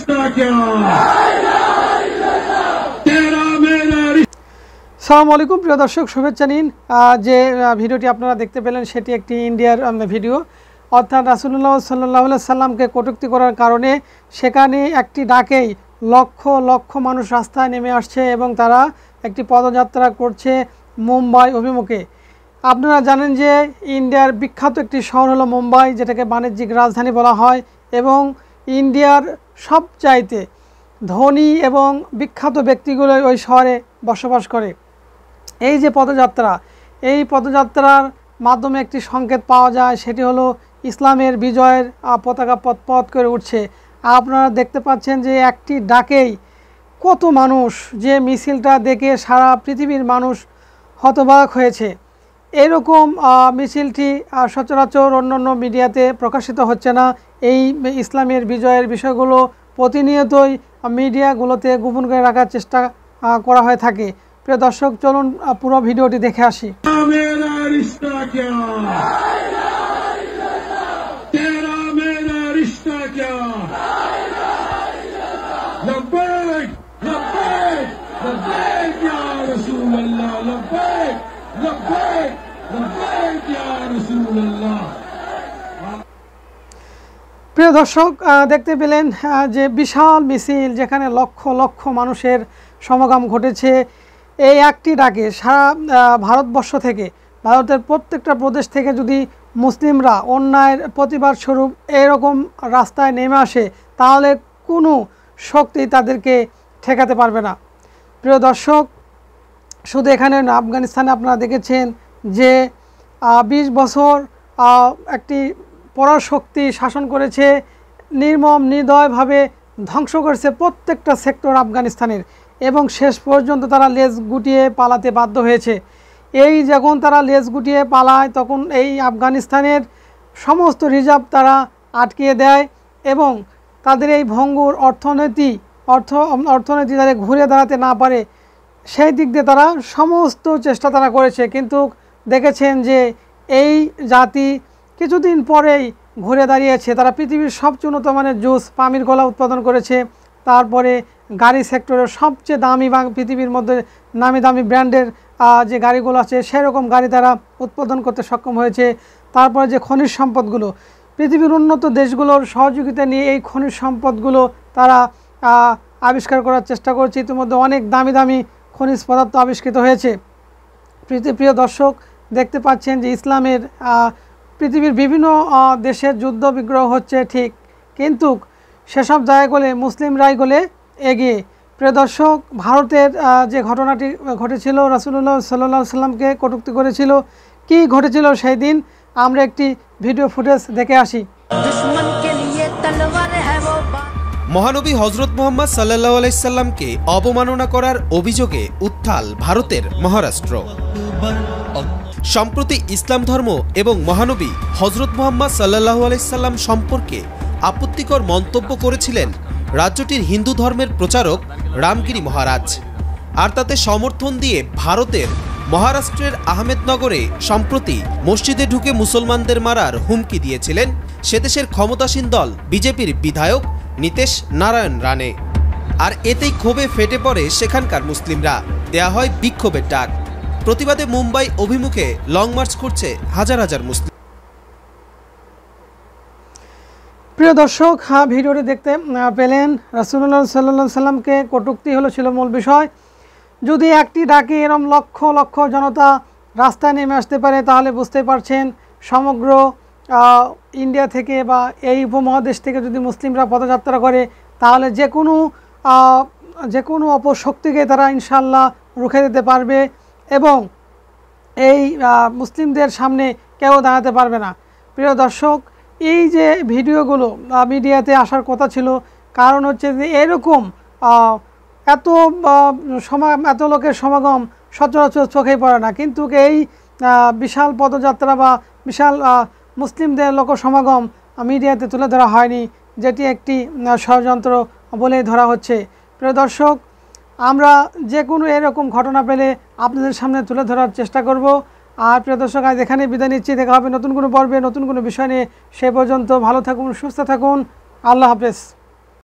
रिश्ता क्या, तेरा मेरा। আসসালামু আলাইকুম প্রিয় দর্শক, শুভেচ্ছা নিন। যে ভিডিওটি আপনারা দেখতে পেলেন সেটি একটি ইন্ডিয়ার ভিডিও, অর্থাৎ রাসূলুল্লাহ সাল্লাল্লাহু আলাইহি সাল্লামকে কটূক্তি করার কারণে সেখানে একটি ডাকেই লক্ষ লক্ষ মানুষ রাস্তায় নেমে আসছে এবং তারা একটি পদযাত্রা করছে মুম্বাই অভিমুখে। আপনারা জানেন যে ইন্ডিয়ার বিখ্যাত একটি শহর হলো মুম্বাই, যেটাকে বাণিজ্যিক রাজধানী বলা হয় এবং ইন্ডিয়ার সবচাইতে ধনী এবং বিখ্যাত ব্যক্তিগুলো ওই শহরে বসবাস করে। এই যে পদযাত্রা, এই পদযাত্রার মাধ্যমে একটি সংকেত পাওয়া যায়, সেটি হলো ইসলামের বিজয়ের পতাকা পথ করে উঠছে। আপনারা দেখতে পাচ্ছেন যে একটি ডাকেই কত মানুষ, যে মিছিলটা দেখে সারা পৃথিবীর মানুষ হতবাক হয়েছে। এরকম মিছিলটি সচরাচর অন্যান্য মিডিয়াতে প্রকাশিত হচ্ছে না। এই ইসলামের বিজয়ের বিষয়গুলো প্রতিনিয়তই মিডিয়াগুলোতে গোপন করে রাখার চেষ্টা করা হয়ে থাকে। প্রিয় দর্শক, চলুন পুরো ভিডিওটি দেখে আসি। मेरा रिश्ता क्या, तेरा मेरा रिश्ता क्या, लब्बैक लब्बैक लब्बैक या रसूल अल्लाह, लब्बैक लब्बैक लब्बैक या रसूल अल्लाह। প্রিয় দর্শক, দেখতে পেলেন যে বিশাল মিছিল, যেখানে লক্ষ লক্ষ মানুষের সমাগম ঘটেছে এই একটি ডাকে। সারা ভারতবর্ষ থেকে, ভারতের প্রত্যেকটা প্রদেশ থেকে যদি মুসলিমরা অন্যায়ের প্রতিবাদ স্বরূপ এরকম রাস্তায় নেমে আসে, তাহলে কোনো শক্তি তাদেরকে ঠেকাতে পারবে না। প্রিয় দর্শক, শুধু এখানে না, আফগানিস্তানে আপনারা দেখেছেন যে ২০ বছর একটি পরাশক্তি শাসন করেছে, নির্মম নির্দয়ভাবে ধ্বংস করেছে প্রত্যেকটা সেক্টর আফগানিস্তানের, এবং শেষ পর্যন্ত তারা লেজ গুটিয়ে পালাতে বাধ্য হয়েছে। এই যখন তারা লেজ গুটিয়ে পালায়, তখন এই আফগানিস্তানের সমস্ত রিজার্ভ তারা আটকিয়ে দেয় এবং তাদের এই ভঙ্গুর অর্থনীতি তাদের ঘুরে দাঁড়াতে না পারে, সেই দিক দিয়ে তারা সমস্ত চেষ্টা তারা করেছে। কিন্তু দেখেছেন যে এই জাতি কিছুদিন পরেই ঘুরে দাঁড়িয়েছে। তারা পৃথিবীর সবচেয়ে উন্নত মানের জুস পামির কলা উৎপাদন করেছে। তারপরে গাড়ি সেক্টরের সবচেয়ে দামি বা পৃথিবীর মধ্যে নামি দামি ব্র্যান্ডের যে গাড়িগুলো আছে, সেরকম গাড়ি তারা উৎপাদন করতে সক্ষম হয়েছে। তারপরে যে খনিজ সম্পদগুলো, পৃথিবীর উন্নত দেশগুলোর সহযোগিতা নিয়ে এই খনিজ সম্পদগুলো তারা আবিষ্কার করার চেষ্টা করছে। ইতিমধ্যে অনেক দামি দামি খনিজ পদার্থ আবিষ্কৃত হয়েছে। প্রিয় দর্শক, দেখতে পাচ্ছেন যে ইসলামের পৃথিবীর বিভিন্ন দেশের যুদ্ধ বিগ্রহ হচ্ছে ঠিক, কিন্তু সেসব জায়গাগুলো মুসলিমরাই গলে এগিয়ে। প্রিয় দর্শক, ভারতের যে ঘটনাটি ঘটেছিল, রাসূলুল্লাহ সাল্লাল্লাহু আলাইহি সাল্লামকে কটূক্তি করেছিল, কি ঘটেছিল সেই দিন, আমরা একটি ভিডিও ফুটেজ দেখে আসি। মহানবী হযরত মুহাম্মদ সাল্লাল্লাহু আলাইহি সাল্লামকে অবমাননা করার অভিযোগে উত্তাল ভারতের মহারাষ্ট্র। সম্প্রতি ইসলাম ধর্ম এবং মহানবী হযরত মুহাম্মদ সাল্লাল্লাহু আলাইহি সাল্লাম সম্পর্কে আপত্তিকর মন্তব্য করেছিলেন রাজ্যটির হিন্দু ধর্মের প্রচারক রামগিরি মহারাজ। আর তাতে সমর্থন দিয়ে ভারতের মহারাষ্ট্রের আহমেদনগরে সম্প্রতি মসজিদে ঢুকে মুসলমানদের মারার হুমকি দিয়েছিলেন সেদেশের ক্ষমতাসীন দল বিজেপির বিধায়ক নীতেশ নারায়ণ রানে। আর এতেই ক্ষোভে ফেটে পড়ে সেখানকার মুসলিমরা, দেয়া হয় বিক্ষোভের ডাক। প্রতিবাদে মুম্বাই অভিমুখে লং মার্চ করছে হাজার হাজার মুসলিম। প্রিয় দর্শক, ভিডিওটি দেখতে পেলেন রাসূলুল্লাহ সাল্লাল্লাহু আলাইহি সাল্লামকে কটূক্তি ছিল মূল বিষয়। যদি একটি ডাকে এরম লক্ষ লক্ষ জনতা রাস্তায় নেমে আসতে পারে, তাহলে বুঝতে পারছেন সমগ্র ইন্ডিয়া থেকে বা এই উপমহাদেশ থেকে যদি মুসলিমরা পদযাত্রা করে, তাহলে যে কোনো অপশক্তিকে তারা ইনশাল্লাহ রুখে দিতে পারবে এবং এই মুসলিমদের সামনে কেউ দাঁড়াতে পারবে না। প্রিয় দর্শক, এই যে ভিডিওগুলো মিডিয়াতে আসার কথা ছিল, কারণ হচ্ছে যে এরকম এত লোকের সমাগম সচরাচর চোখে পড়ে না, কিন্তু এই বিশাল পদযাত্রা বা বিশাল মুসলিমদের লোক সমাগম মিডিয়াতে তুলে ধরা হয়নি, যেটি একটি ষড়যন্ত্র বলে ধরা হচ্ছে। প্রিয় দর্শক, আমরা যে কোনো এরকম ঘটনা পেলে আপনাদের সামনে তুলে ধরার চেষ্টা করব। আর প্রিয় দর্শক, আজ এখানে বিদায় নিচ্ছি। দেখা হবে নতুন কোনো পর্বে নতুন কোনো বিষয় নিয়ে। সে পর্যন্ত ভালো থাকুন, সুস্থ থাকুন। আল্লাহ হাফেজ।